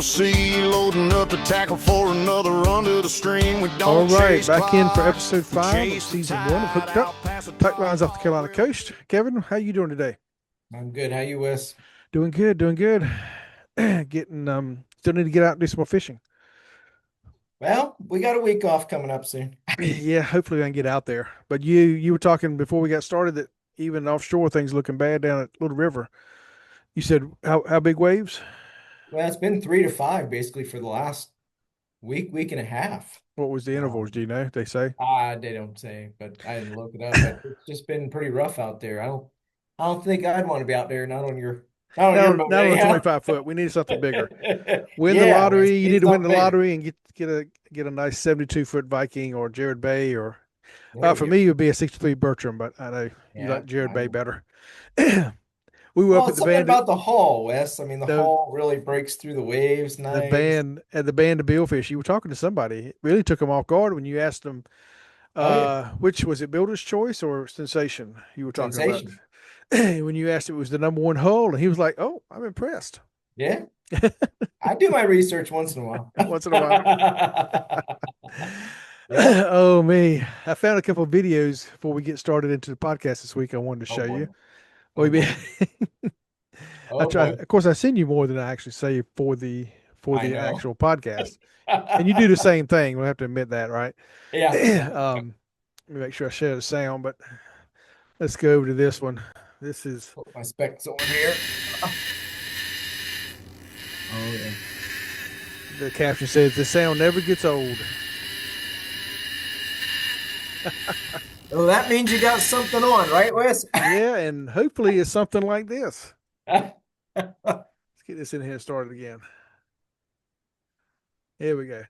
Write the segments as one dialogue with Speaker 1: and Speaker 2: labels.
Speaker 1: sea, loading up the tackle for another run to the stream. We
Speaker 2: All
Speaker 1: don't
Speaker 2: right,
Speaker 1: chase
Speaker 2: back in for
Speaker 1: clouds,
Speaker 2: episode
Speaker 1: we
Speaker 2: 5 of
Speaker 1: chase the
Speaker 2: season 1 of Hooked
Speaker 1: tide,
Speaker 2: Up.
Speaker 1: out past the
Speaker 2: Tight lines off the
Speaker 1: tide.
Speaker 2: Carolina coast. Kevin, how you doing today?
Speaker 3: I'm good. How you, Wes?
Speaker 2: Doing good, doing good. Getting still need to get out and do some more fishing.
Speaker 3: Well, we got a week off coming up soon.
Speaker 2: Yeah, hopefully I can get out there. But you were talking before we got started that even offshore things looking bad down at Little River. You said how big waves?
Speaker 3: Well, it's been 3 to 5 basically for the last week and a half.
Speaker 2: What was the intervals? Do you know? They say.
Speaker 3: They don't say, but I didn't look it up. But it's just been pretty rough out there. I don't think I'd want to be out there, not on your boat.
Speaker 2: Not on a
Speaker 3: anyhow.
Speaker 2: 25-foot. We need something bigger. Win the
Speaker 3: Yeah,
Speaker 2: lottery.
Speaker 3: Wes,
Speaker 2: You
Speaker 3: need
Speaker 2: need to win the
Speaker 3: something bigger.
Speaker 2: lottery and get a nice 72-foot Viking or Jared Bay or
Speaker 3: There
Speaker 2: for
Speaker 3: you
Speaker 2: me it would be a 63 Bertram, but I know you
Speaker 3: Yeah,
Speaker 2: like Jared
Speaker 3: I
Speaker 2: Bay
Speaker 3: know.
Speaker 2: better. We were
Speaker 3: Well,
Speaker 2: up at
Speaker 3: it's something about the hull, Wes. I mean, the
Speaker 2: the
Speaker 3: hull really breaks through the waves. Nice.
Speaker 2: the band of Billfish. You were talking to somebody. It really took them off guard when you asked them
Speaker 3: Oh yeah,
Speaker 2: which was it, Builder's Choice or Sensation you were talking about.
Speaker 3: sensation.
Speaker 2: When you asked if it was the number one hull, and he was like, "Oh, I'm impressed."
Speaker 3: Yeah, I do my research once in a while.
Speaker 2: Once in a while.
Speaker 3: Yeah.
Speaker 2: Oh me. I found a couple of videos before we get started into the podcast this week I wanted to
Speaker 3: Oh
Speaker 2: show
Speaker 3: boy.
Speaker 2: you.
Speaker 3: Oh
Speaker 2: We be
Speaker 3: boy.
Speaker 2: I
Speaker 3: Oh
Speaker 2: try,
Speaker 3: boy.
Speaker 2: of course I send you more than I actually say for the
Speaker 3: I know.
Speaker 2: actual podcast. And you do the same thing. We'll have to admit that, right?
Speaker 3: Yeah.
Speaker 2: Let me make sure I share the sound, but let's go over to this one. This is
Speaker 3: Put my specs on here. Oh yeah.
Speaker 2: the caption says the sound never gets old.
Speaker 3: Oh, that means you got something on, right, Wes?
Speaker 2: Yeah, and hopefully it's something like this. Let's get this in here and started again. Here we go.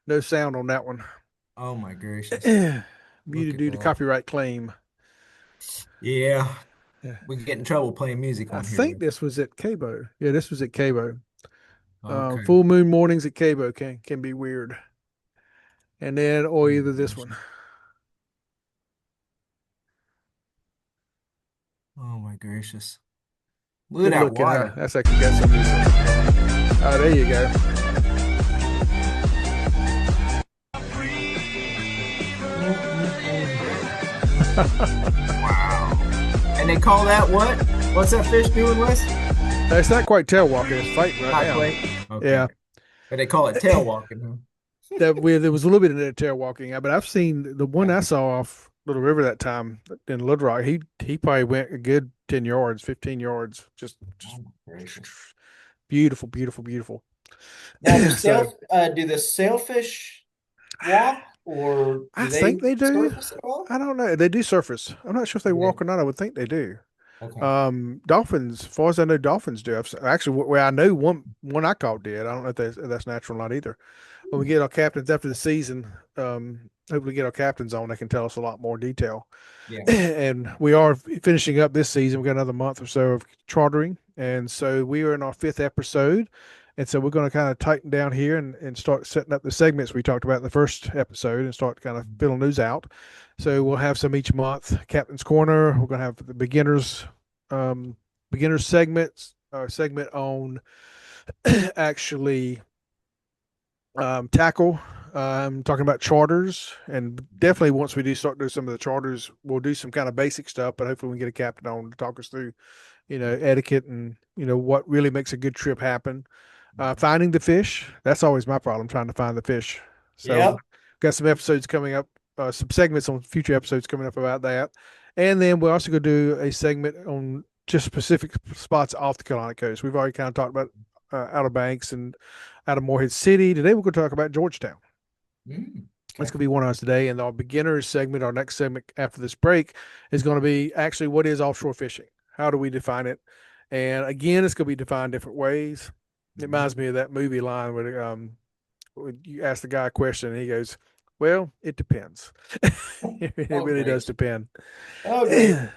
Speaker 2: No sound on that one.
Speaker 3: Oh my gracious.
Speaker 2: Muted
Speaker 3: at
Speaker 2: due to
Speaker 3: that.
Speaker 2: copyright claim.
Speaker 3: Yeah.
Speaker 2: Yeah.
Speaker 3: We get in trouble playing music
Speaker 2: I
Speaker 3: on here.
Speaker 2: think this was at Cabo. Yeah, this was at Cabo.
Speaker 3: Okay.
Speaker 2: Full moon mornings at Cabo can be weird. And then, or either this one.
Speaker 3: Oh my gracious. Look
Speaker 2: Good
Speaker 3: at that
Speaker 2: looking,
Speaker 3: water.
Speaker 2: huh? That's actually got some music. Oh, there you go.
Speaker 3: Wow. And they call that what? What's that fish doing, Wes?
Speaker 2: It's not quite tail walking. It's fighting right
Speaker 3: Not
Speaker 2: now.
Speaker 3: quite. Okay.
Speaker 2: Yeah.
Speaker 3: But they call it tail walking, huh?
Speaker 2: There was a little bit of that tail walking, but I've seen the one I saw off Little River that time in Little Rock. He probably went a good 10 yards, 15 yards. Just
Speaker 3: Oh, gracious.
Speaker 2: beautiful, beautiful, beautiful.
Speaker 3: Now,
Speaker 2: So-
Speaker 3: do the sailfish walk, or do
Speaker 2: I think they do.
Speaker 3: surface at all?
Speaker 2: I don't know. They do surface. I'm not sure if they
Speaker 3: Yeah.
Speaker 2: walk or not. I would think they do.
Speaker 3: Okay.
Speaker 2: Dolphins, as far as I know, dolphins do. Actually, where I know one I caught did. I don't know if that's natural or not either. When we get our captains after the season, hopefully get our captains on, they can tell us a lot more detail.
Speaker 3: Yeah.
Speaker 2: And we are finishing up this season. We've got another month or so of chartering. And so we are in our 5th episode. And so we're going to kind of tighten down here and start setting up the segments we talked about in the first episode and start kind of filling those out. So we'll have some each month. Captain's Corner. We're going to have the beginners segment on actually tackle. Talking about charters, and definitely once we do start doing some of the charters, we'll do some kind of basic stuff. But hopefully we can get a captain on to talk us through, etiquette and what really makes a good trip happen. Finding the fish, that's always my problem, trying to find the fish. So
Speaker 3: Yep.
Speaker 2: got some episodes coming up, some segments on future episodes coming up about that. And then we're also going to do a segment on just specific spots off the Carolina coast. We've already kind of talked about Outer Banks and out of Morehead City. Today we're going to talk about Georgetown. That's going to be one of us today. And our beginners segment, our next segment after this break, is going to be actually what is offshore fishing? How do we define it? And again, it's going to be defined different ways. It reminds me of that movie line where you ask the guy a question and he goes, "Well, it depends." It really does depend.
Speaker 3: Okay.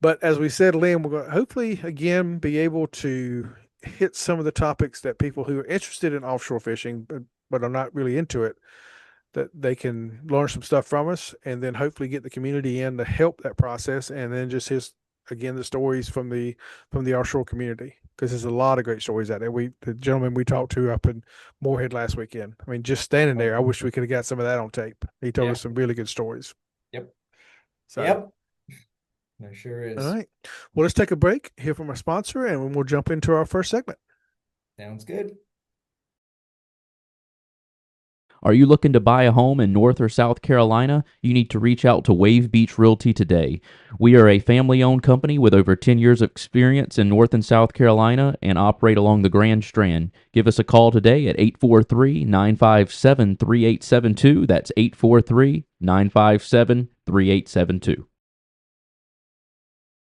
Speaker 2: But as we settle in, we're going to hopefully again be able to hit some of the topics that people who are interested in offshore fishing but are not really into it, that they can learn some stuff from us, and then hopefully get the community in to help that process, and then just again the stories from the offshore community, because there's a lot of great stories out there. The gentleman we talked to up in Moorhead last weekend, I mean, just standing there, I wish we could have got some of that on tape. He told
Speaker 3: Yeah.
Speaker 2: us some really good stories.
Speaker 3: Yep.
Speaker 2: So,
Speaker 3: Yep. There sure
Speaker 2: all
Speaker 3: is.
Speaker 2: right. Well, let's take a break, hear from our sponsor, and we'll jump into our first segment.
Speaker 3: Sounds good.
Speaker 4: Are you looking to buy a home in North or South Carolina? You need to reach out to Wave Beach Realty today. We are a family-owned company with over 10 years of experience in North and South Carolina and operate along the Grand Strand. Give us a call today at 843-957-3872. That's 843-957-3872.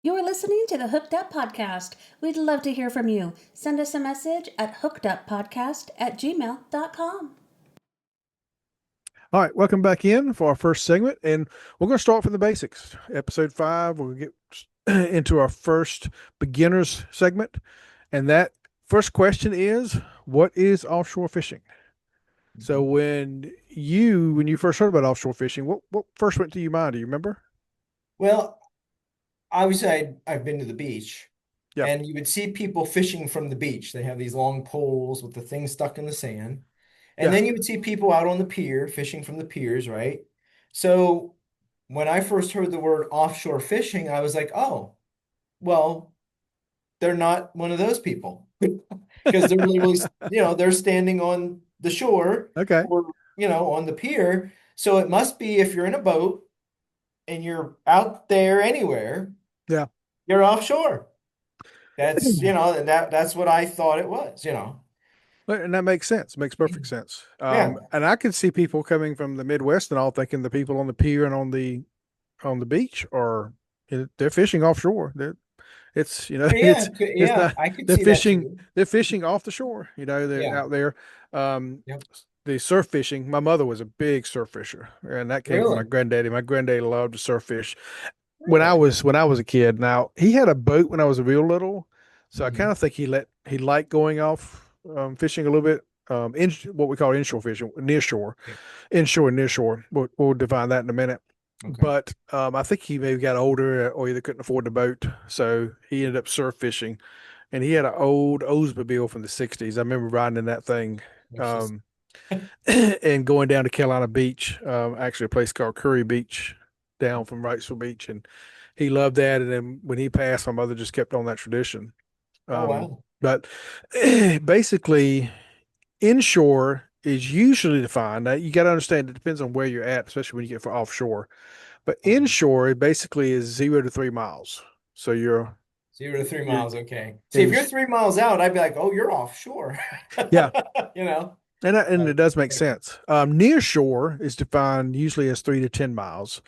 Speaker 5: You're listening to the Hooked Up Podcast. We'd love to hear from you. Send us a message at hookeduppodcast@gmail.com.
Speaker 2: All right, welcome back in for our first segment, and we're going to start from the basics. Episode 5, we'll get into our first beginners segment, and that first question is, what is offshore fishing? So when you first heard about offshore fishing, what first went to your mind? Do you remember?
Speaker 3: Well, obviously I've been to the beach,
Speaker 2: Yeah.
Speaker 3: and you would see people fishing from the beach. They have these long poles with the thing stuck in the sand. And
Speaker 2: Yeah.
Speaker 3: then you would see people out on the pier fishing from the piers, right? So when I first heard the word offshore fishing, I was like, oh, well, they're not one of those people because they're literally, they're standing on the shore
Speaker 2: Okay.
Speaker 3: or, on the pier. So it must be if you're in a boat and you're out there anywhere,
Speaker 2: Yeah.
Speaker 3: you're offshore. That's, and that's what I thought it was.
Speaker 2: And that makes sense. Makes perfect sense.
Speaker 3: Yeah.
Speaker 2: And I could see people coming from the Midwest and all thinking the people on the pier and on the beach are, they're fishing offshore. It's
Speaker 3: Yeah,
Speaker 2: it's not,
Speaker 3: I could
Speaker 2: they're
Speaker 3: see that
Speaker 2: fishing
Speaker 3: too.
Speaker 2: they're fishing off the shore. They're
Speaker 3: Yeah.
Speaker 2: out there.
Speaker 3: Yep.
Speaker 2: The surf fishing. My mother was a big surf fisher, and that came from my
Speaker 3: Really?
Speaker 2: granddaddy. My granddaddy loved to surf fish.
Speaker 3: Really?
Speaker 2: When I was a kid, now he had a boat when I was real little, so I kind
Speaker 3: Mhm.
Speaker 2: of think he liked going off fishing a little bit. In what we call inshore fishing, near shore,
Speaker 3: Yeah.
Speaker 2: inshore and near shore. We'll define that in a minute.
Speaker 3: Okay.
Speaker 2: But I think he maybe got older or either couldn't afford the boat, so he ended up surf fishing. And he had an old Oldsmobile from the '60s. I remember riding in that thing,
Speaker 3: Which is
Speaker 2: and going down to Carolina Beach, actually a place called Curry Beach, down from Wrightsville Beach, and he loved that. And then when he passed, my mother just kept on that tradition.
Speaker 3: oh wow.
Speaker 2: But basically, inshore is usually defined. Now, you got to understand it depends on where you're at, especially when you get for offshore. But
Speaker 3: Okay.
Speaker 2: inshore, it basically is 0 to 3 miles. So
Speaker 3: 0 to 3
Speaker 2: you're
Speaker 3: miles, okay. See, if you're 3 miles out, I'd be like, oh, you're offshore.
Speaker 2: Yeah. And
Speaker 3: But
Speaker 2: it does make
Speaker 3: okay.
Speaker 2: sense. Near shore is defined usually as 3 to 10 miles,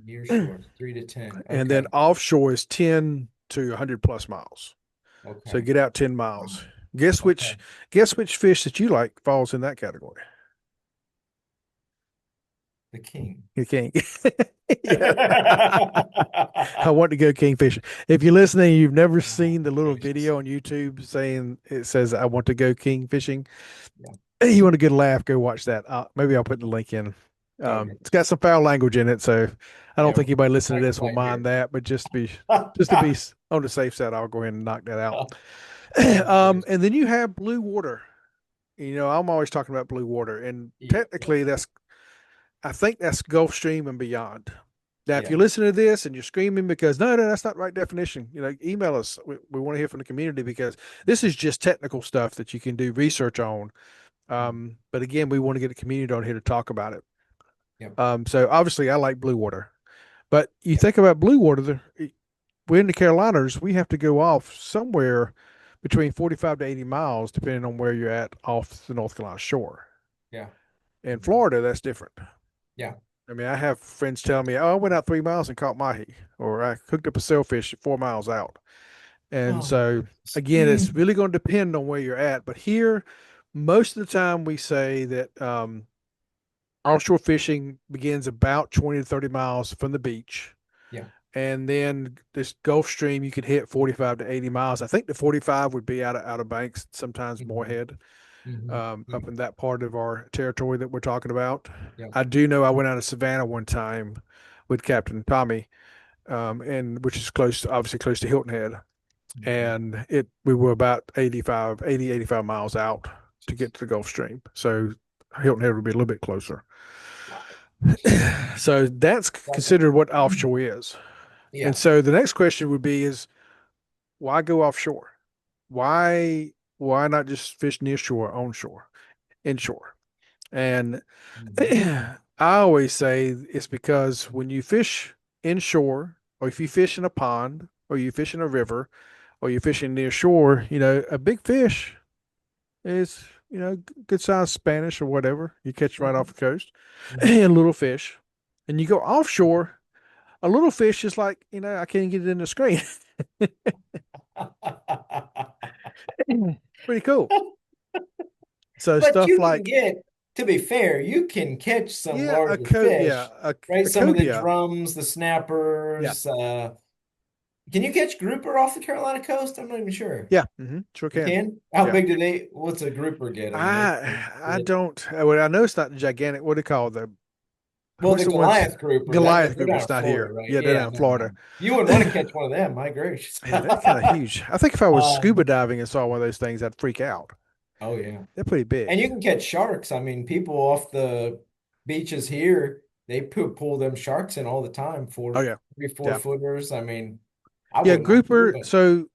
Speaker 3: Near shore, 3 to 10.
Speaker 2: and then
Speaker 3: Okay.
Speaker 2: offshore is 10 to 100 plus miles. So
Speaker 3: Okay.
Speaker 2: get out 10 miles. Guess
Speaker 3: Okay.
Speaker 2: which fish that you like falls in that category?
Speaker 3: The king.
Speaker 2: You can't. Yeah. I want to go king fishing. If you're listening, you've never seen the little
Speaker 3: gracious.
Speaker 2: video on YouTube saying it says I want to go king fishing.
Speaker 3: Yeah.
Speaker 2: You want a good laugh, go watch that. Maybe I'll put the link in.
Speaker 3: Okay.
Speaker 2: It's got some foul language in it, so I don't
Speaker 3: Yeah,
Speaker 2: think anybody listening to
Speaker 3: I
Speaker 2: this will
Speaker 3: quite
Speaker 2: mind
Speaker 3: hear.
Speaker 2: that. But just to be on the safe side, I'll go ahead and knock that out.
Speaker 3: Oh,
Speaker 2: And then you have blue water. I'm always talking about blue water, and
Speaker 3: yeah.
Speaker 2: technically I think that's Gulf Stream and beyond. Now, if
Speaker 3: Yeah.
Speaker 2: you listen to this and you're screaming because no, that's not the right definition, email us. We want to hear from the community, because this is just technical stuff that you can do research on. But again, we want to get the community on here to talk about it.
Speaker 3: Yep.
Speaker 2: So obviously I like blue water, but you think about blue water, we're in the Carolinas, we have to go off somewhere between 45 to 80 miles, depending on where you're at off the North Carolina shore.
Speaker 3: Yeah.
Speaker 2: In Florida, that's different.
Speaker 3: Yeah.
Speaker 2: I mean, I have friends telling me, "Oh, I went out 3 miles and caught mahi," or I cooked up a sailfish 4 miles out. And
Speaker 3: Oh,
Speaker 2: so,
Speaker 3: goodness.
Speaker 2: again, it's really going to depend on where you're at. But here, most of the time, we say that offshore fishing begins about 20 to 30 miles from the beach.
Speaker 3: Yeah.
Speaker 2: And then this Gulf Stream, you could hit 45 to 80 miles. I think the 45 would be out of Banks, sometimes Moorhead. Up in that part of our territory that we're talking about.
Speaker 3: Yeah.
Speaker 2: I do know I went out of Savannah one time with Captain Tommy, and which is obviously close to Hilton Head. And we were about 85 miles out to get to the Gulf Stream. So Hilton Head would be a little bit closer. So that's considered what offshore is.
Speaker 3: Yeah.
Speaker 2: And so the next question would be is why go offshore? Why not just fish near shore, onshore, inshore? And I always say it's because when you fish inshore, or if you fish in a pond, or you fish in a river, or you're fishing near shore, a big fish is, good sized Spanish or whatever you catch right off the coast, and little fish. And you go offshore, a little fish is like, I can't get it in the screen. Pretty cool. So
Speaker 3: But
Speaker 2: stuff
Speaker 3: you can
Speaker 2: like,
Speaker 3: to be fair, you can catch some
Speaker 2: yeah,
Speaker 3: larger fish, right?
Speaker 2: a
Speaker 3: Some of the
Speaker 2: cobia.
Speaker 3: drums, the snappers. Can you catch grouper off the Carolina coast? I'm not even sure.
Speaker 2: Yeah, sure
Speaker 3: You
Speaker 2: can.
Speaker 3: can? How
Speaker 2: Yeah.
Speaker 3: big what's a grouper get?
Speaker 2: I don't. Well, I know it's not gigantic. What do they call it?
Speaker 3: Well,
Speaker 2: What's
Speaker 3: the
Speaker 2: the ones?
Speaker 3: Goliath grouper.
Speaker 2: Goliath
Speaker 3: They're
Speaker 2: grouper.
Speaker 3: down
Speaker 2: It's
Speaker 3: in
Speaker 2: not
Speaker 3: Florida,
Speaker 2: here.
Speaker 3: right?
Speaker 2: Yeah, they're down in Florida.
Speaker 3: You wouldn't want to catch one of them. My gracious.
Speaker 2: Man, they're kind of huge. I think if I was scuba
Speaker 3: Um,
Speaker 2: diving and saw one of those things, I'd freak out.
Speaker 3: Oh yeah.
Speaker 2: They're pretty big.
Speaker 3: And you can catch sharks. I mean, people off the beaches here, they pull them sharks in all the time for
Speaker 2: Oh yeah,
Speaker 3: 3-4
Speaker 2: yeah,
Speaker 3: footers. I mean, I
Speaker 2: yeah.
Speaker 3: wouldn't want to do
Speaker 2: Grouper.
Speaker 3: it.
Speaker 2: So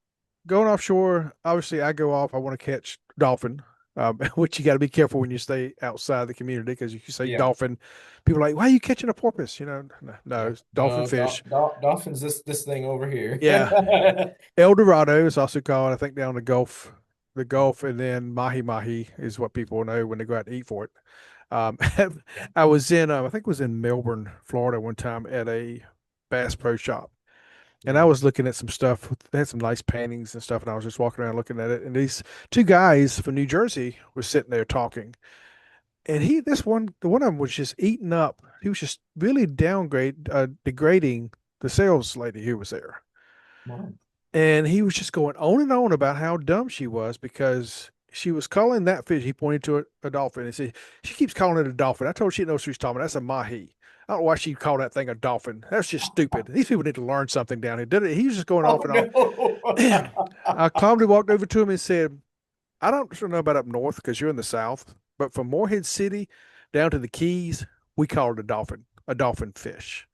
Speaker 2: going offshore, obviously, I go off. I want to catch dolphin, which you got to be careful when you stay outside the community because if you say
Speaker 3: Yeah.
Speaker 2: dolphin, people are like, "Why are you catching a porpoise?" No, it's dolphin
Speaker 3: No,
Speaker 2: fish.
Speaker 3: dolphins, this thing over here.
Speaker 2: Yeah. El Dorado is also called, I think, down the Gulf, and then mahi mahi is what people know when they go out to eat for it. Um, I was I think it was in Melbourne, Florida, one time at a Bass Pro Shop, and I was looking at some stuff. They had some nice paintings and stuff, and I was just walking around looking at it. And these two guys from New Jersey were sitting there talking, and the one of them was just eating up. He was just really degrading the sales lady who was there.
Speaker 3: Wow.
Speaker 2: And he was just going on and on about how dumb she was because she was calling that fish. He pointed to a dolphin and said, "She keeps calling it a dolphin. I told her she knows what she's talking about. That's a mahi. I don't know why she called that thing a dolphin. That's just stupid. These people need to learn something down here." He was just going off and off.
Speaker 3: No.
Speaker 2: I calmly walked over to him and said, "I don't know about up north because you're in the South, but from Morehead City down to the Keys, we call it a dolphin fish."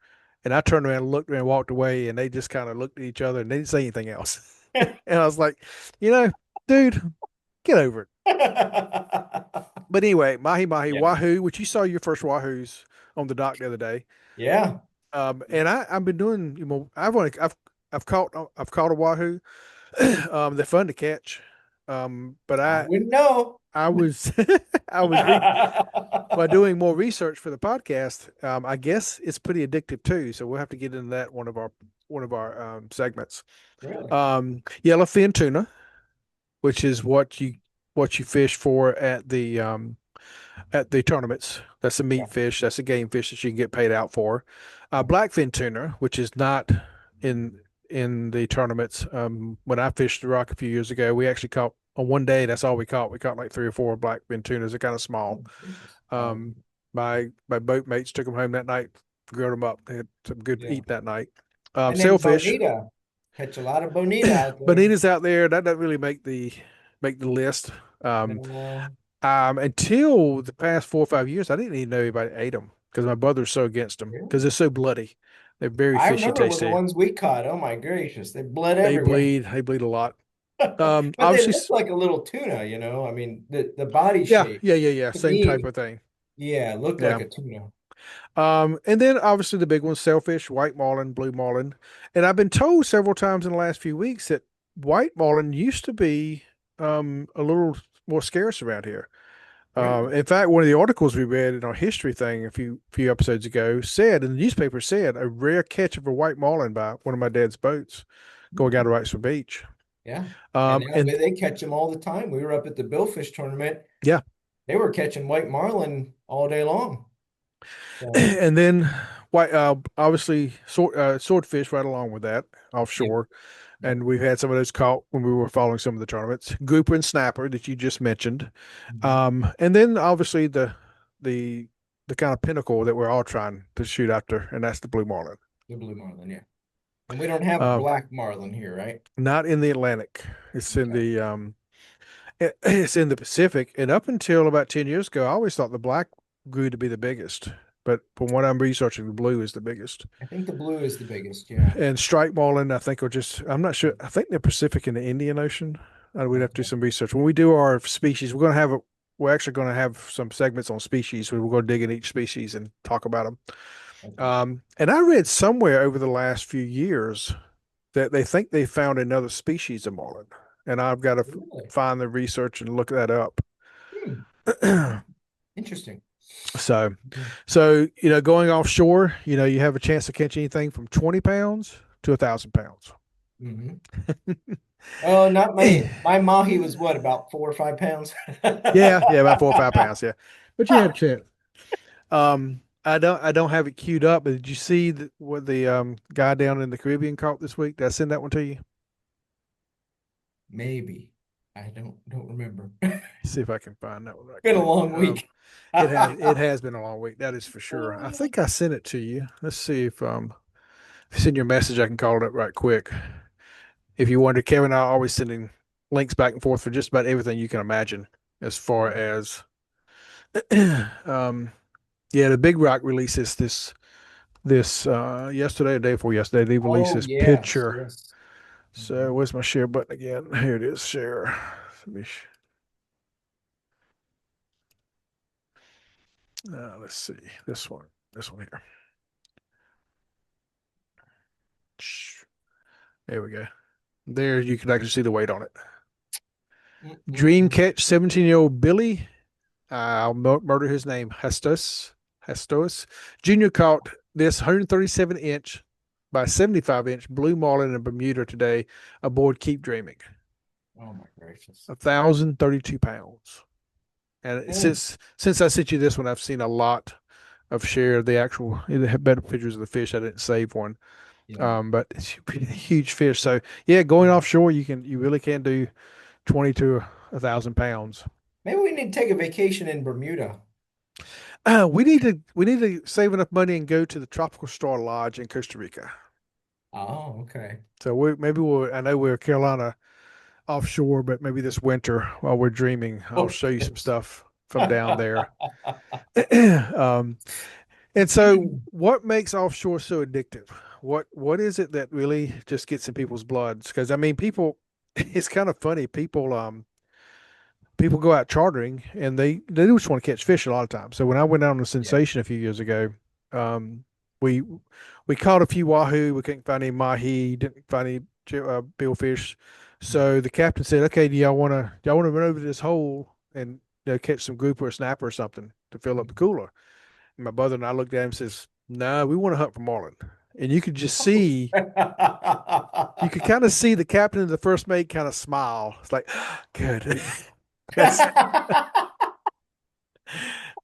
Speaker 2: And I turned around and looked and walked away, and they just kind of looked at each other and they didn't say anything else. And I was like, dude, get over it. But anyway, mahi mahi,
Speaker 3: Yeah.
Speaker 2: wahoo, which you saw your first wahoos on the dock the other day.
Speaker 3: Yeah.
Speaker 2: And I've been doing, I've caught a wahoo. They're fun to catch. But
Speaker 3: I wouldn't know.
Speaker 2: I was by doing more research for the podcast. I guess it's pretty addictive too. So we'll have to get into that one of our segments.
Speaker 3: Really?
Speaker 2: Yellowfin tuna, which is what you fish for at the tournaments. That's a meat fish. That's a game fish that you can get paid out for. Blackfin tuna, which is not in the tournaments. When I fished the rock a few years ago, we actually caught on one day. That's all we caught. We caught like 3 or 4 blackfin tunas. They're kind of small. My boat mates took them home that night, grilled them up. They had some good eat that night.
Speaker 3: And then
Speaker 2: Sailfish.
Speaker 3: bonita. Catch a lot of bonita out there.
Speaker 2: Bonita's out there. That doesn't really make the list. Until the past 4 or 5 years, I didn't even know anybody ate them because my brother's so against them because they're so bloody. They're very
Speaker 3: I
Speaker 2: fishy
Speaker 3: remember
Speaker 2: tasty.
Speaker 3: The ones we caught. Oh my gracious, they bled
Speaker 2: They
Speaker 3: everywhere.
Speaker 2: They bleed a lot.
Speaker 3: But
Speaker 2: Obviously,
Speaker 3: they look like a little tuna, I mean, the body
Speaker 2: yeah,
Speaker 3: shape.
Speaker 2: yeah.
Speaker 3: To
Speaker 2: Same
Speaker 3: me,
Speaker 2: type of thing.
Speaker 3: Yeah, looked like a tuna.
Speaker 2: And then obviously the big ones, sailfish, white marlin, blue marlin. And I've been told several times in the last few weeks that white marlin used to be a little more scarce around here. In fact, one of the articles we read in our history thing a few episodes ago said, in the newspaper said, a rare catch of a white marlin by one of my dad's boats going out to Wrightsville Beach.
Speaker 3: Yeah.
Speaker 2: And
Speaker 3: they catch them all the time. We were up at the billfish tournament.
Speaker 2: Yeah.
Speaker 3: They were catching white marlin all day long. So,
Speaker 2: and then white, obviously swordfish right along with that offshore. Yeah. And we've had some of those caught when we were following some of the tournaments. Grouper and snapper that you just mentioned. And then obviously the kind of pinnacle that we're all trying to shoot after, and that's the blue marlin.
Speaker 3: The blue marlin, yeah. And we don't have
Speaker 2: Um,
Speaker 3: black marlin here, right?
Speaker 2: Not in the Atlantic. It's in
Speaker 3: Okay.
Speaker 2: the it's in the Pacific. And up until about 10 years ago, I always thought the black grew to be the biggest. But from what I'm researching, the blue is the biggest.
Speaker 3: I think the blue is the biggest, yeah.
Speaker 2: And striped marlin, I think, are just, I'm not sure. I think they're Pacific and the Indian Ocean. We'd have to do
Speaker 3: Okay.
Speaker 2: some research. When we do our species, we're actually going to have some segments on species where we're going to dig in each species and talk about them.
Speaker 3: Okay.
Speaker 2: And I read somewhere over the last few years that they think they found another species of marlin. And I've got to
Speaker 3: Really?
Speaker 2: find the research and look that up.
Speaker 3: Hmm. Interesting.
Speaker 2: So,
Speaker 3: Mhm.
Speaker 2: going offshore, you have a chance to catch anything from 20 pounds to 1,000 pounds.
Speaker 3: Mhm. Oh, not my mahi was what, about 4 or 5 pounds?
Speaker 2: Yeah, about 4 or 5 pounds. Yeah, but you have a chance. I don't have it queued up, but did you see what the guy down in the Caribbean caught this week? Did I send that one to you?
Speaker 3: Maybe. I don't remember.
Speaker 2: See if I can find that one right
Speaker 3: Been a
Speaker 2: quick.
Speaker 3: long week.
Speaker 2: It has been a long week. That is for sure. I think I sent it to you. Let's see if it's in your message. I can call it up right quick. If you wonder, Kevin and I are always sending links back and forth for just about everything you can imagine as far as yeah, the Big Rock releases this yesterday or day before yesterday. They released
Speaker 3: Oh,
Speaker 2: this
Speaker 3: yes,
Speaker 2: picture.
Speaker 3: yes.
Speaker 2: So where's my share button again? Here it is, share. Let's see. This one. This one here. There we go. There you can actually see the weight on it. Dream catch, 17-year-old Billy. I'll murder his name. Hestos Jr. caught this 137-inch by 75-inch blue marlin in Bermuda today aboard Keep Dreaming.
Speaker 3: Oh my gracious.
Speaker 2: 1,032 pounds. And
Speaker 3: Mm.
Speaker 2: since I sent you this one, I've seen a lot of share the actual better pictures of the fish. I didn't save one.
Speaker 3: Yeah.
Speaker 2: But it's a huge fish. So yeah, going offshore, you really can do 20 to 1,000 pounds.
Speaker 3: Maybe we need to take a vacation in Bermuda.
Speaker 2: We need to save enough money and go to the Tropical Star Lodge in Costa Rica.
Speaker 3: Oh, okay.
Speaker 2: So I know we're Carolina offshore, but maybe this winter while we're dreaming, I'll show you some stuff from down there. And so what makes offshore so addictive? What is it that really just gets in people's bloods? Because I mean, it's kind of funny. People go out chartering and they just want to catch fish a lot of times. So when I went out on the Sensation a few years ago, we we caught a few wahoo. We couldn't find any mahi, didn't find any billfish. So the captain said, "Okay, do y'all want to run over to this hole and catch some grouper or snapper or something to fill up the cooler?" And my brother and I looked at him and says, "No, we want to hunt for marlin." And you could just see, you could kind of see the captain and the first mate kind of smile. It's like, good.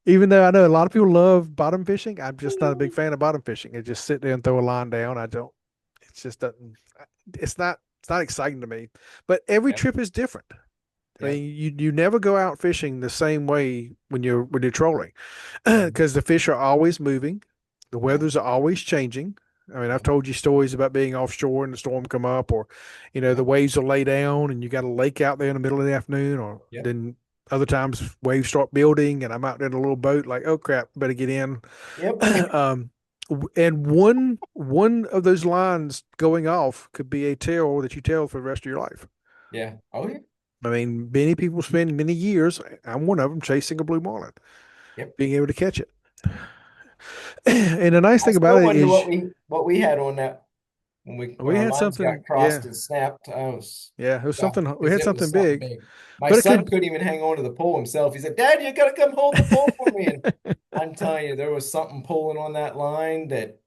Speaker 2: Even though I know a lot of people love bottom fishing, I'm just not a big fan of bottom fishing. It just sit there and throw a line down. It just doesn't, it's not exciting to me. But every
Speaker 3: Yeah.
Speaker 2: trip is different. I
Speaker 3: Yeah.
Speaker 2: mean, you never go out fishing the same way when you're trolling, because the fish are always moving, the weathers are always changing. I mean, I've told you stories about being offshore and the storm come up, or the waves will lay down and you got a lake out there in the middle of the afternoon, or
Speaker 3: Yep.
Speaker 2: then other times waves start building and I'm out there in a little boat, like, oh crap, better get in.
Speaker 3: Yep.
Speaker 2: And one of those lines going off could be a tale that you tell for the rest of your life.
Speaker 3: Yeah. Oh, yeah.
Speaker 2: I mean, many people spend many years, I'm one of them, chasing a blue marlin,
Speaker 3: Yep.
Speaker 2: being able to catch it. And the nice
Speaker 3: I
Speaker 2: thing
Speaker 3: still
Speaker 2: about it
Speaker 3: wonder
Speaker 2: is
Speaker 3: what we had on that when
Speaker 2: we
Speaker 3: our
Speaker 2: had
Speaker 3: lines got
Speaker 2: something,
Speaker 3: crossed and snapped. I was
Speaker 2: it was
Speaker 3: shocked
Speaker 2: something, we
Speaker 3: because
Speaker 2: had
Speaker 3: it was
Speaker 2: something
Speaker 3: something
Speaker 2: big,
Speaker 3: big. My
Speaker 2: but it
Speaker 3: son
Speaker 2: could,
Speaker 3: couldn't even hang on to the pole himself. He said, "Dad, you gotta come hold the pole for me." And I'm telling you, there was something pulling on that line that,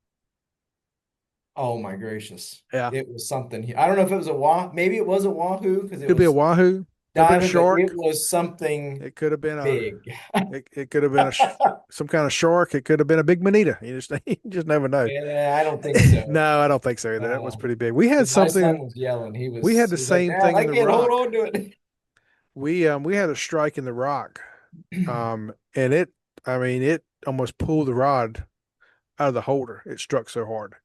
Speaker 3: oh my gracious,
Speaker 2: yeah,
Speaker 3: it was something. I don't know if it was maybe it was a wahoo because it
Speaker 2: could be a
Speaker 3: was
Speaker 2: wahoo, could have been a
Speaker 3: diving, but it
Speaker 2: shark.
Speaker 3: was something
Speaker 2: It could have been
Speaker 3: big.
Speaker 2: it could have been some kind of shark. It could have been a big manita. You just never know.
Speaker 3: Yeah, I don't think so.
Speaker 2: No, I don't think so either. That was
Speaker 3: No,
Speaker 2: pretty big. We had
Speaker 3: because my son
Speaker 2: something.
Speaker 3: was yelling.
Speaker 2: We had the
Speaker 3: He was like,
Speaker 2: same
Speaker 3: "Dad,
Speaker 2: thing
Speaker 3: I
Speaker 2: in the
Speaker 3: can't hold
Speaker 2: rock.
Speaker 3: on to it."
Speaker 2: We had a strike in the rock, and it almost pulled the rod out of the holder. It struck so hard.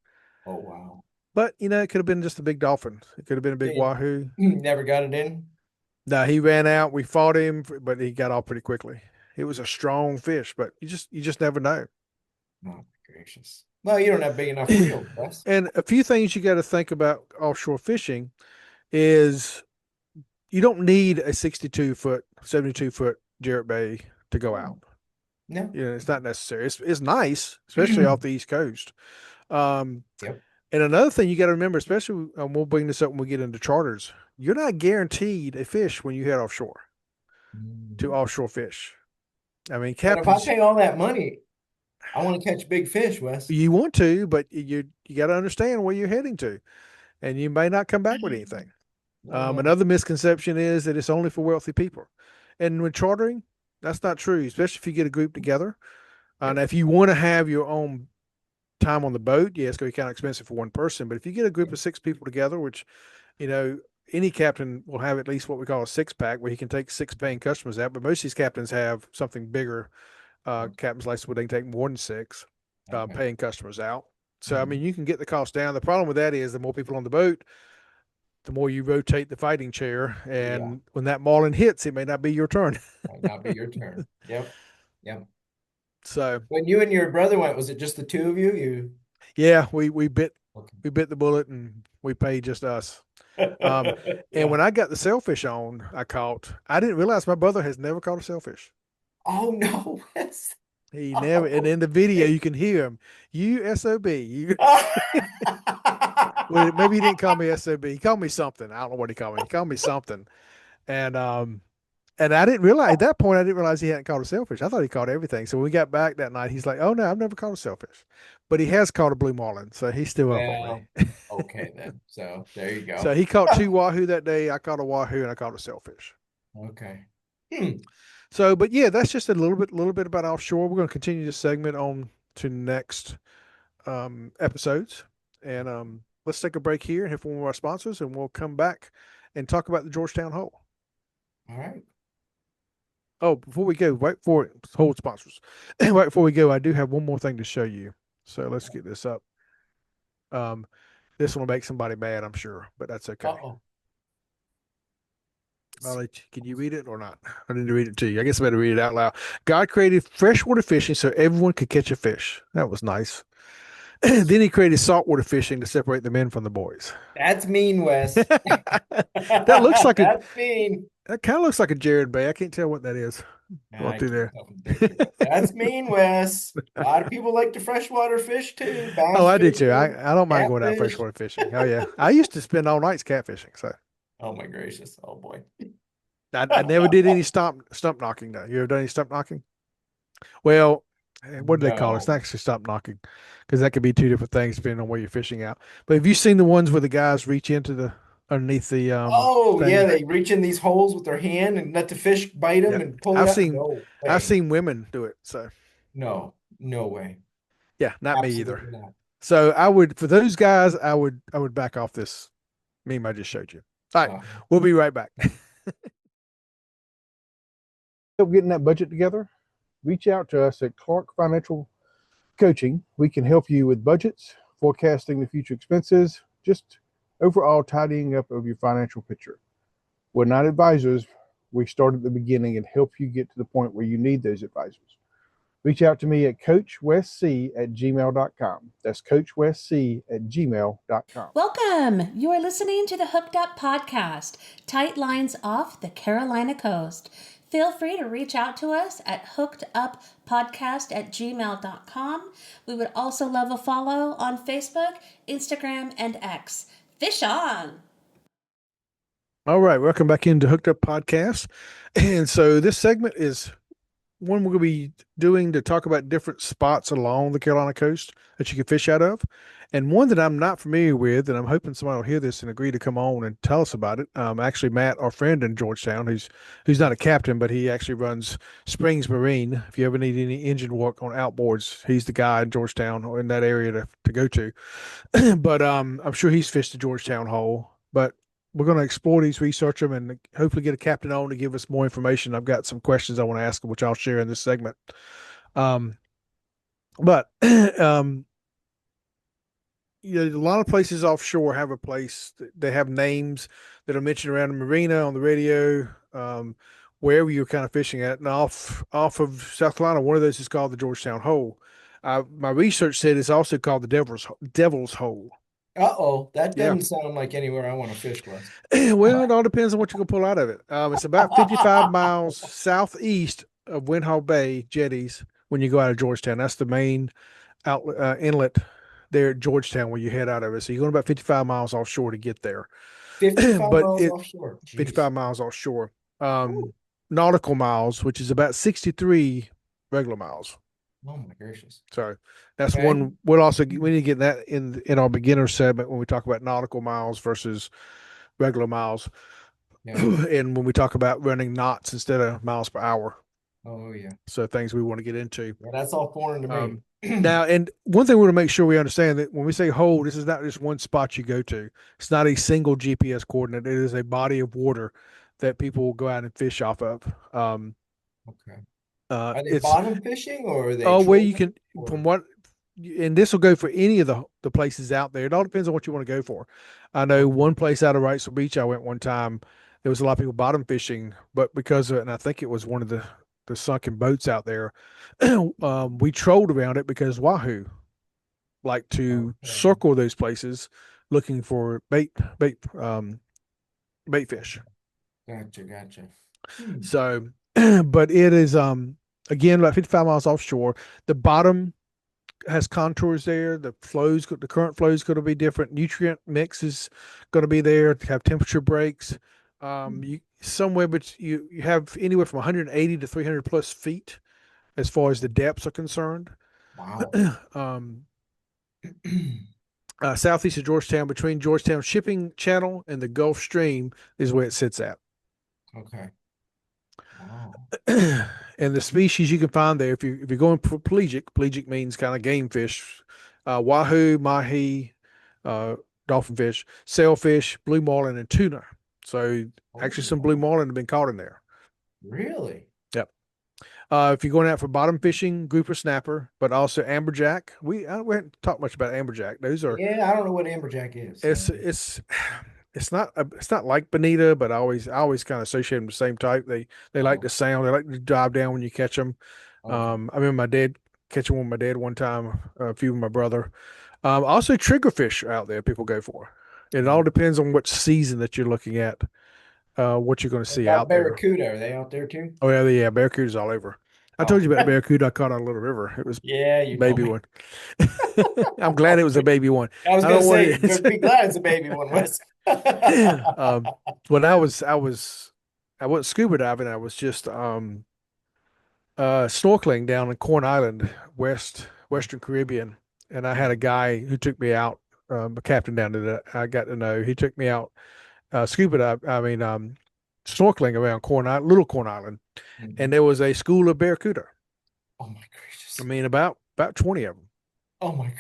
Speaker 3: Oh wow.
Speaker 2: But it could have been just a big dolphin. It could have been a big
Speaker 3: Yeah.
Speaker 2: wahoo.
Speaker 3: Never got it in.
Speaker 2: No, he ran out. We fought him, but he got off pretty quickly. It was a strong fish, but you just never know.
Speaker 3: Oh my gracious. Well, you don't have big enough reel, Wes.
Speaker 2: And a few things you got to think about offshore fishing is you don't need a 62-foot, 72-foot Jarrett Bay to go out.
Speaker 3: No.
Speaker 2: It's not necessary. It's nice, especially off the East Coast.
Speaker 3: Yep.
Speaker 2: And another thing you got to remember, especially we'll bring this up when we get into charters, you're not guaranteed a fish when you head offshore to offshore fish. I mean,
Speaker 3: But if I
Speaker 2: captains,
Speaker 3: pay all that money, I want to catch big fish, Wes.
Speaker 2: you want to, but you got to understand where you're heading to, and you may not come back with anything. Another misconception is that it's only for wealthy people, and when chartering, that's not true. Especially if you get a group together, and if you want to have your own time on the boat, yeah, it's going to be kind of expensive for one person. But if you get a group of 6 people together, which any captain will have at least what we call a 6-pack, where he can take 6 paying customers out. But most of these captains have something bigger. Captain's license where they can take more than 6 paying customers out. So I mean, you can get the cost down. The problem with that is the more people on the boat, the more you rotate the fighting chair, and when that marlin hits, it may not be your turn.
Speaker 3: Might not be your turn. Yep.
Speaker 2: So
Speaker 3: When you and your brother went, was it just the two of you?
Speaker 2: yeah, we bit
Speaker 3: Okay.
Speaker 2: the bullet, and we paid just us. And when I got the sailfish on, I didn't realize my brother has never caught a sailfish.
Speaker 3: Oh no, Wes.
Speaker 2: He never, and in the video you can hear him, you SOB. Well, maybe he didn't call me SOB. He called me something. I don't know what he called me. He called me something. And I didn't realize at that point, I didn't realize he hadn't caught a sailfish. I thought he caught everything. So when we got back that night, he's like, "Oh no, I've never caught a sailfish," but he has caught a blue marlin, so he's still up on
Speaker 3: Well,
Speaker 2: me.
Speaker 3: okay then. So there you go.
Speaker 2: So he caught 2 wahoo that day. I caught a wahoo and I caught a sailfish.
Speaker 3: Okay.
Speaker 2: So, but yeah, that's just a little bit about offshore. We're going to continue this segment on to next episodes, and let's take a break here and hear from one of our sponsors, and we'll come back and talk about the Georgetown Hole.
Speaker 3: All right.
Speaker 2: Oh, before we go, hold sponsors. Right before we go, I do have one more thing to show you. So let's get this up. This one will make somebody mad, I'm sure, but that's okay.
Speaker 3: Uh-oh.
Speaker 2: Can you read it or not? I didn't read it to you. I guess I better read it out loud. God created freshwater fishing so everyone could catch a fish. That was nice. Then he created saltwater fishing to separate the men from the boys.
Speaker 3: That's mean, Wes.
Speaker 2: That looks like
Speaker 3: That's mean.
Speaker 2: That kind of looks like a Jared Bay. I can't tell what that is. Going through there.
Speaker 3: That's mean, Wes. A lot of people like to freshwater fish too. Bass
Speaker 2: Oh, I do too.
Speaker 3: fishing,
Speaker 2: I don't mind going out
Speaker 3: catfish.
Speaker 2: freshwater fishing. Oh yeah, I used to spend all nights catfishing. So
Speaker 3: Oh my gracious. Oh boy.
Speaker 2: I never did any stump knocking though. You ever done any stump knocking? Well, what do they call it? It's not actually stump knocking, because that could be 2 different things depending on where you're fishing out. But have you seen the ones where the guys reach into the underneath the
Speaker 3: Oh
Speaker 2: thing?
Speaker 3: yeah, they reach in these holes with their hand and let the fish bite them
Speaker 2: Yep.
Speaker 3: and pull it
Speaker 2: I've
Speaker 3: up.
Speaker 2: seen
Speaker 3: No
Speaker 2: I've
Speaker 3: way.
Speaker 2: seen women do it. So
Speaker 3: No way.
Speaker 2: yeah, not me
Speaker 3: Absolutely
Speaker 2: either.
Speaker 3: not.
Speaker 2: So I would, for those guys, I would back off this meme I just showed you. All right, we'll be right back. Getting that budget together, reach out to us at Clark Financial Coaching. We can help you with budgets, forecasting the future expenses, just overall tidying up of your financial picture. We're not advisors. We start at the beginning and help you get to the point where you need those advisors. Reach out to me at coachwestc@gmail.com. That's coachwestc@gmail.com.
Speaker 5: Welcome. You are listening to the Hooked Up Podcast, tight lines off the Carolina coast. Feel free to reach out to us at hookeduppodcast@gmail.com. We would also love a follow on Facebook, Instagram, and X. Fish on.
Speaker 2: All right, welcome back into Hooked Up Podcast. And so this segment is one we're going to be doing to talk about different spots along the Carolina coast that you can fish out of. And one that I'm not familiar with, and I'm hoping somebody will hear this and agree to come on and tell us about it. Actually, Matt, our friend in Georgetown, who's not a captain, but he actually runs Springs Marine. If you ever need any engine work on outboards, he's the guy in Georgetown or in that area to go to. But I'm sure he's fished the Georgetown Hole. But we're going to explore these, research them, and hopefully get a captain on to give us more information. I've got some questions I want to ask him, which I'll share in this segment. a lot of places offshore have a place. They have names that are mentioned around the marina, on the radio, wherever you're kind of fishing at. And off of South Carolina, one of those is called the Georgetown Hole. My research said it's also called the Devil's Hole.
Speaker 3: Uh-oh, that
Speaker 2: Yeah.
Speaker 3: doesn't sound like anywhere I want to fish, Wes.
Speaker 2: Well, it all depends on what you're gonna pull out of it. It's about 55 miles southeast of Windhall Bay jetties when you go out of Georgetown. That's the main outlet inlet there at Georgetown where you head out of it. So you're going about 55 miles offshore to get there.
Speaker 3: 55
Speaker 2: But
Speaker 3: miles
Speaker 2: it
Speaker 3: offshore. Jeez.
Speaker 2: 55 miles offshore.
Speaker 3: Ooh.
Speaker 2: Nautical miles, which is about 63 regular miles.
Speaker 3: Oh my gracious.
Speaker 2: So that's
Speaker 3: Okay.
Speaker 2: one. We need to get that in our beginner segment when we talk about nautical miles versus regular miles.
Speaker 3: Yeah.
Speaker 2: And when we talk about running knots instead of miles per hour.
Speaker 3: Oh yeah.
Speaker 2: So things we want to get into.
Speaker 3: Yeah, that's all foreign to me.
Speaker 2: Now, and one thing we want to make sure we understand that when we say hole, this is not just one spot you go to. It's not a single GPS coordinate. It is a body of water that people will go out and fish off of.
Speaker 3: Okay. Are they
Speaker 2: It's
Speaker 3: bottom wishing or are they
Speaker 2: where you
Speaker 3: trolling,
Speaker 2: can,
Speaker 3: or-
Speaker 2: from what, and this will go for any of the places out there. It all depends on what you want to go for. I know one place out of Wrightsville Beach I went one time, there was a lot of people bottom fishing, but because of it, and I think it was one of the sunken boats out there, we trolled around it because Wahoo like to
Speaker 3: Okay.
Speaker 2: circle those places looking for bait fish.
Speaker 3: Gotcha.
Speaker 2: So, but it is again about 55 miles offshore. The bottom has contours there. The current flow is going to be different. Nutrient mix is going to be there to have temperature breaks. You somewhere, but you have anywhere from 180 to 300 plus feet as far as the depths are concerned.
Speaker 3: Wow.
Speaker 2: Southeast of Georgetown, between Georgetown Shipping Channel and the Gulf Stream, is where it sits at.
Speaker 3: Okay. Wow.
Speaker 2: And the species you can find there, if you're going for pelagic means kind of game fish, wahoo, mahi, dolphin fish, sailfish, blue marlin, and tuna. So actually, some blue marlin have been caught in there.
Speaker 3: Really?
Speaker 2: Yep. If you're going out for bottom fishing, grouper snapper, but also amberjack. We haven't talked much about amberjack. Those are
Speaker 3: Yeah, I don't know what amberjack is.
Speaker 2: it's not like bonita, but I always kind of associate them the same type. They like the sound. They like to dive down when you catch them.
Speaker 3: Okay.
Speaker 2: I remember my dad catching one with my dad one time. A few with my brother. Also triggerfish are out there. People go for. It all depends on what season that you're looking at. What you're going to see out there.
Speaker 3: Barracuda, are they out there too?
Speaker 2: Oh yeah, barracuda's all over. I told you about the barracuda I caught on a little river. It was
Speaker 3: Yeah, you
Speaker 2: baby
Speaker 3: told
Speaker 2: one. I'm glad it was a baby one.
Speaker 3: me. I was
Speaker 2: I
Speaker 3: gonna
Speaker 2: don't want
Speaker 3: say,
Speaker 2: it-
Speaker 3: but be glad it's a baby one, Wes.
Speaker 2: When I wasn't scuba diving. I was just snorkeling down in Corn Island, Western Caribbean, and I had a guy who took me out, a captain down there that I got to know. He took me out snorkeling around Little Corn Island, and there was a school of barracuda.
Speaker 3: Oh my gracious.
Speaker 2: I mean, about 20 of them.
Speaker 3: Oh my God.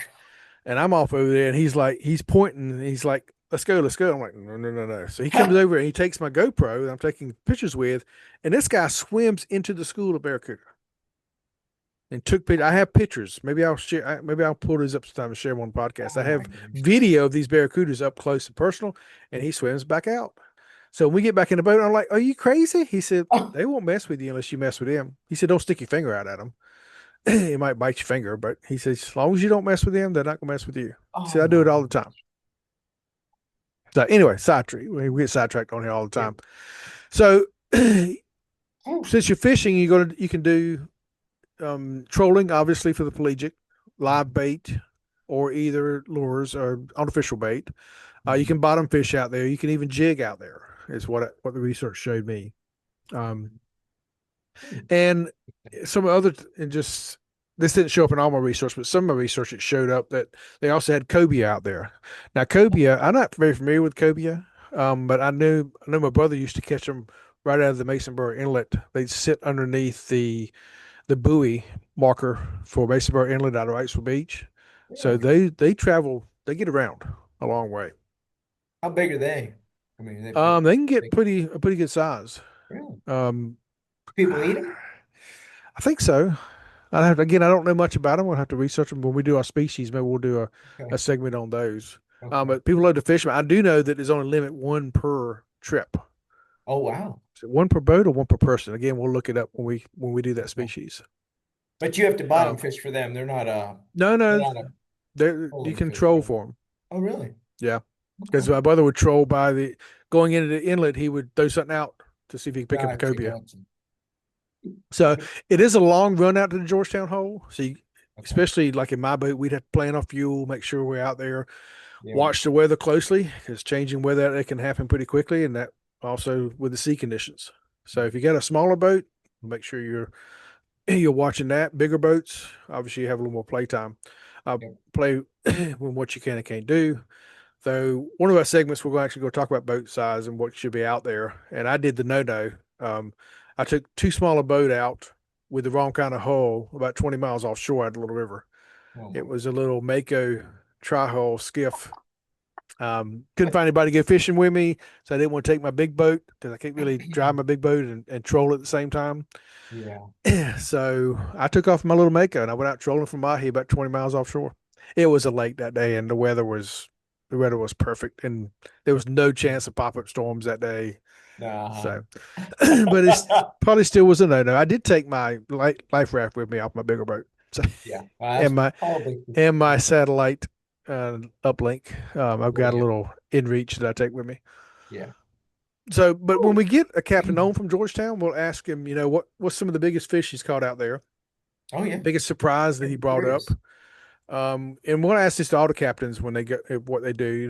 Speaker 2: And I'm off over there, and he's pointing, and he's like, let's go. I'm like, no. So he comes over and he takes my GoPro that I'm taking pictures with, and this guy swims into the school of barracuda and took pictures. I have pictures. Maybe I'll share. Maybe I'll pull these up sometime and share them on the podcast.
Speaker 3: Oh
Speaker 2: I have
Speaker 3: my goodness.
Speaker 2: video of these barracudas up close and personal, and he swims back out. So when we get back in the boat, I'm like, are you crazy? He said, they won't mess with you unless you mess with them. He said, don't stick your finger out at them. It might bite your finger, but he says, as long as you don't mess with them, they're not going to mess with you. He said, I do it all the time. So anyway, sidetrack. We get sidetracked on here all the time. So since you're fishing, you can do trolling, obviously, for the pelagic, live bait, or either lures or artificial bait. You can bottom fish out there. You can even jig out there, is what the research showed me. And some other, and just, this didn't show up in all my research, but some of my research, it showed up that they also had cobia out there. Now, cobia, I'm not very familiar with cobia, but I know my brother used to catch them right out of the Masonboro Inlet. They'd sit underneath the buoy marker for Masonboro Inlet out of Wrightsville Beach. So they travel, they get around a long way.
Speaker 3: How big are they? I mean,
Speaker 2: They can get a pretty good size.
Speaker 3: Really? People eat them?
Speaker 2: I think so. I don't know much about them. We'll have to research them when we do our species. Maybe we'll do
Speaker 3: Okay.
Speaker 2: a segment on those.
Speaker 3: Okay.
Speaker 2: But people love to fish them. I do know that there's only limit one per trip.
Speaker 3: Oh, wow.
Speaker 2: So one per boat or one per person. Again, we'll look it up when we do that species.
Speaker 3: But you have to bottom
Speaker 2: Um,
Speaker 3: fish for them. They're not
Speaker 2: No,
Speaker 3: they're
Speaker 2: no,
Speaker 3: not a
Speaker 2: you
Speaker 3: trolling
Speaker 2: can
Speaker 3: fish,
Speaker 2: troll
Speaker 3: right?
Speaker 2: for them.
Speaker 3: Oh, really?
Speaker 2: Yeah, because
Speaker 3: Okay.
Speaker 2: my brother would troll by going into the inlet. He would throw something out to see if he could pick up a
Speaker 3: Gotcha,
Speaker 2: cobia.
Speaker 3: gotcha.
Speaker 2: So it is a long run out to the Georgetown hole. So
Speaker 3: Okay.
Speaker 2: especially like in my boat, we'd have to plan our fuel, make sure we're out there,
Speaker 3: Yeah.
Speaker 2: watch the weather closely because changing weather it can happen pretty quickly, and that also with the sea conditions. So if you got a smaller boat, make sure you're watching that. Bigger boats, obviously, you have a little more playtime.
Speaker 3: Yeah.
Speaker 2: Play with what you can and can't do. Though one of our segments, we're actually going to talk about boat size and what should be out there. And I did the no-no. I took too small a boat out with the wrong kind of hull about 20 miles offshore at a little river.
Speaker 3: Oh,
Speaker 2: It
Speaker 3: my.
Speaker 2: was a little Mako tri-hull skiff. Couldn't find anybody to go fishing with me, so I didn't want to take my big boat because I can't really drive my big boat and troll at the same time.
Speaker 3: Yeah.
Speaker 2: So I took off my little Mako and I went out trolling from Mahi about 20 miles offshore. It was a lake that day and the weather was perfect and there was no chance of pop-up storms that day.
Speaker 3: Nah.
Speaker 2: So, but it's probably still was a no-no. I did take my life raft with me off my bigger boat. So,
Speaker 3: Yeah.
Speaker 2: and my
Speaker 3: Probably.
Speaker 2: satellite uplink. I've got a
Speaker 3: Yeah.
Speaker 2: little inReach that I take with me.
Speaker 3: Yeah.
Speaker 2: So, but when we get a captain on from Georgetown, we'll ask him, what's some of the biggest fish he's caught out there,
Speaker 3: Oh, yeah.
Speaker 2: biggest surprise that he brought up. And we'll ask this to all the captains when they get what they do.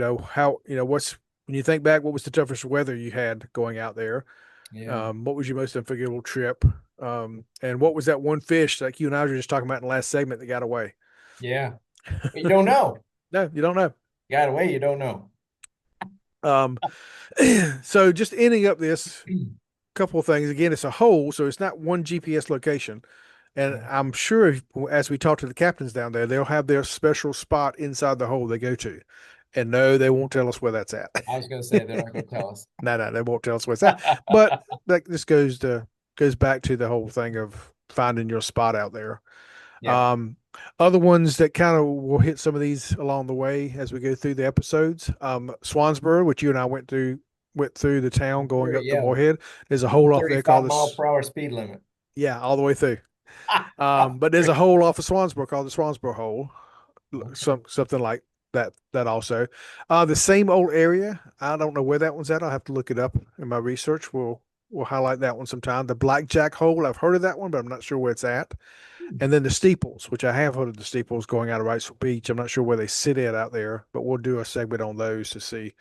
Speaker 2: When you think back, what was the toughest weather you had going out there?
Speaker 3: Yeah.
Speaker 2: What was your most unforgettable trip? And what was that one fish like you and I were just talking about in the last segment that got away?
Speaker 3: Yeah. But you don't know.
Speaker 2: No, you don't know.
Speaker 3: Got away, you don't know.
Speaker 2: So just ending up this couple of things. Again, it's a hole, so it's not one GPS location. And I'm sure as we talk to the captains down there, they'll have their special spot inside the hole they go to. And no, they won't tell us where that's at.
Speaker 3: I was going to say they're not going to tell us.
Speaker 2: No, they won't tell us where it's at. But this goes back to the whole thing of finding your spot out there.
Speaker 3: Yeah.
Speaker 2: Other ones that kind of will hit some of these along the way as we go through the episodes. Swansboro, which you and I went through the town going up to
Speaker 3: Yeah.
Speaker 2: Moorhead. There's a hole off there
Speaker 3: 35
Speaker 2: called
Speaker 3: mile per hour speed limit.
Speaker 2: yeah, all the way through. But there's a hole off of Swansboro called the Swansboro Hole, something like that. That also, the same old area. I don't know where that one's at. I'll have to look it up in my research. We'll highlight that one sometime. The Blackjack Hole. I've heard of that one, but I'm not sure where it's at. And then the steeples, which I have heard of the steeples going out of Wrightsville Beach. I'm not sure where they sit at out there, but we'll do a segment on those to see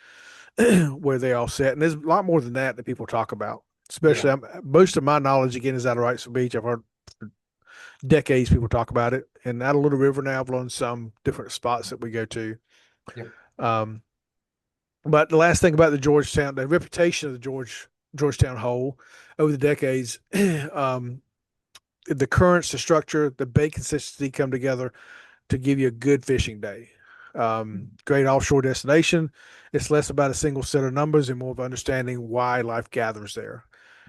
Speaker 2: where they all sit. And there's a lot more than that people talk about. Especially, most of my knowledge again is out of Wrightsville Beach. I've heard for decades people talk about it, and out of Little River now I've learned some different spots that we go to.
Speaker 3: Yep.
Speaker 2: But the last thing about the reputation of the Georgetown Hole over the decades, the currents, the structure, the bait consistency come together to give you a good fishing day. Great offshore destination. It's less about a single set of numbers and more of understanding why life gathers there.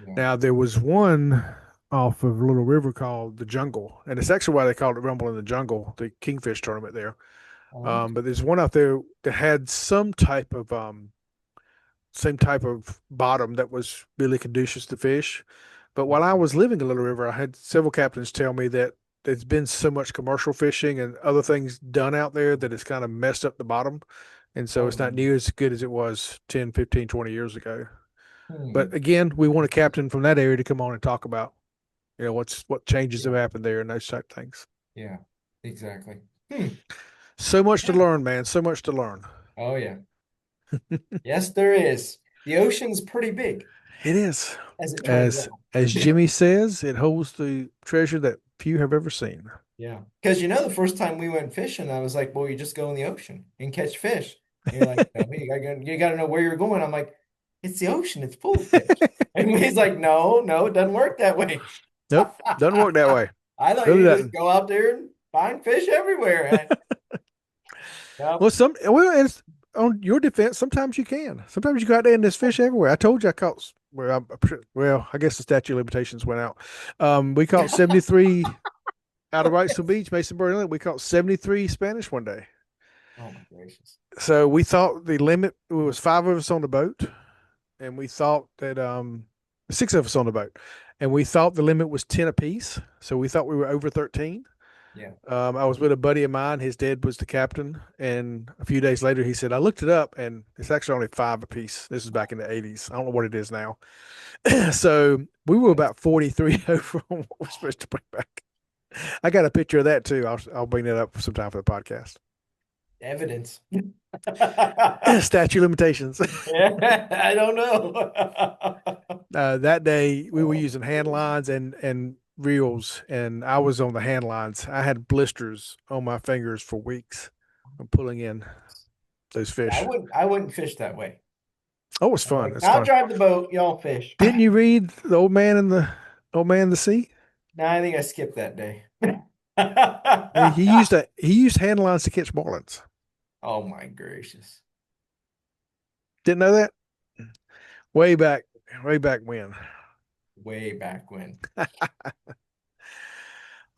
Speaker 3: Yeah.
Speaker 2: Now, there was one off of Little River called the Jungle, and it's actually why they called it Rumble in the Jungle, the Kingfish tournament there. But there's one out there that had same type of bottom that was really conducive to fish. But while I was living in Little River, I had several captains tell me that there's been so much commercial fishing and other things done out there that it's kind of messed up the bottom. And so it's not near as good as it was 10, 15, 20 years ago. But again, we want a captain from that area to come on and talk about, what changes have happened there and those type of things.
Speaker 3: Yeah, exactly.
Speaker 2: So much to learn, man. So much to learn.
Speaker 3: Oh, yeah. Yes, there is. The ocean's pretty big.
Speaker 2: It is.
Speaker 3: As it turns out.
Speaker 2: As Jimmy says, it holds the treasure that few have ever seen.
Speaker 3: Yeah. Because the first time we went fishing, I was like, well, you just go in the ocean and catch fish. And you're like, no, you got to know where you're going. I'm like, it's the ocean. It's full of fish. And he's like, no, it doesn't work that way.
Speaker 2: Nope. Doesn't work that way.
Speaker 3: I thought
Speaker 2: Really
Speaker 3: you
Speaker 2: doesn't.
Speaker 3: just go out there and find fish everywhere.
Speaker 2: Well, it's on your defense. Sometimes you can. Sometimes you go out there and there's fish everywhere. I told you I caught. I guess the statute of limitations went out. We caught 73 out of Wrightsville Beach, Masonburg Inlet, we caught 73 Spanish one day.
Speaker 3: Oh my gracious.
Speaker 2: So we thought the limit, it was 5 of us on the boat, and we thought that 6 of us on the boat, and we thought the limit was 10 apiece. So we thought we were over 13.
Speaker 3: Yeah.
Speaker 2: I was with a buddy of mine. His dad was the captain, and a few days later, he said, "I looked it up, and it's actually only 5 apiece." This is back in the 80s. I don't know what it is now. So we were about 43 over on what we're supposed to bring back. I got a picture of that too. I'll bring that up sometime for the podcast.
Speaker 3: Evidence.
Speaker 2: Statute limitations.
Speaker 3: I don't know.
Speaker 2: That day we were using hand lines and reels, and I was on the hand lines. I had blisters on my fingers for weeks from pulling in those fish.
Speaker 3: I wouldn't fish that way.
Speaker 2: Oh, it was fun.
Speaker 3: Like,
Speaker 2: It's
Speaker 3: I'll
Speaker 2: fun.
Speaker 3: drive the boat, y'all fish.
Speaker 2: Didn't you read the Old Man in the Sea?
Speaker 3: No, I think I skipped that day.
Speaker 2: He used hand lines to catch marlins.
Speaker 3: Oh my gracious.
Speaker 2: Didn't know that? Way back when.
Speaker 3: Way back when.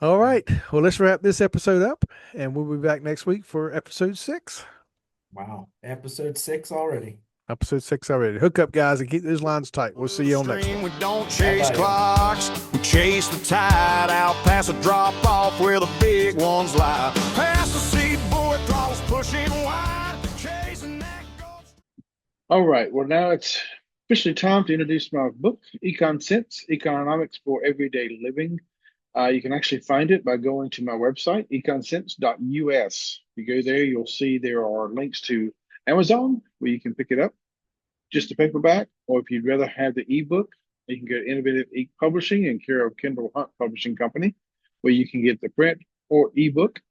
Speaker 2: All right. Well, let's wrap this episode up, and we'll be back next week for episode 6.
Speaker 3: Wow. Episode 6 already.
Speaker 2: Episode 6 already. Hook up, guys, and keep those lines tight. We'll see you on next one.
Speaker 1: We don't chase
Speaker 3: Bye-bye.
Speaker 1: clocks, we chase the tide out past a drop off where the big ones lie. Past the seat, boy, throttles pushing wide, chasing that ghost.
Speaker 6: All right. Well, now it's officially time to introduce my book, Econ Sense, Economics for Everyday Living. You can actually find it by going to my website, econsense.us. If you go there, you'll see there are links to Amazon where you can pick it up, just a paperback, or if you'd rather have the ebook, you can go to Innovative Publishing in care of Kendall Hunt Publishing Company, where you can get the print or ebook.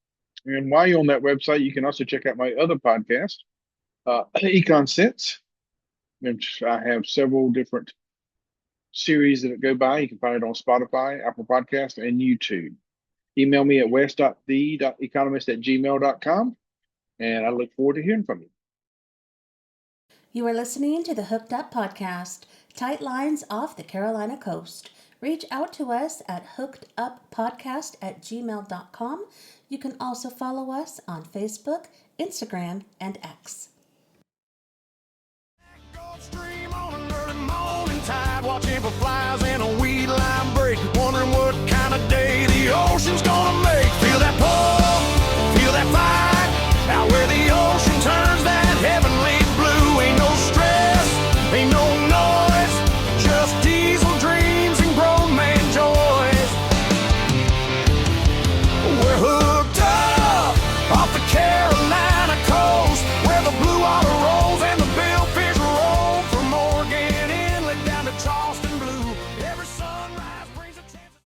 Speaker 6: And while you're on that website, you can also check out my other podcast, Econ Sense, which I have several different series that go by. You can find it on Spotify, Apple Podcasts, and YouTube. Email me at west.the.economist@gmail.com, and I look forward to hearing from you.
Speaker 5: You are listening to the Hooked Up Podcast, tight lines off the Carolina coast. Reach out to us at hookeduppodcast@gmail.com. You can also follow us on Facebook, Instagram, and X.
Speaker 1: Stream on an early morning tide, watching for flies in a weed line break.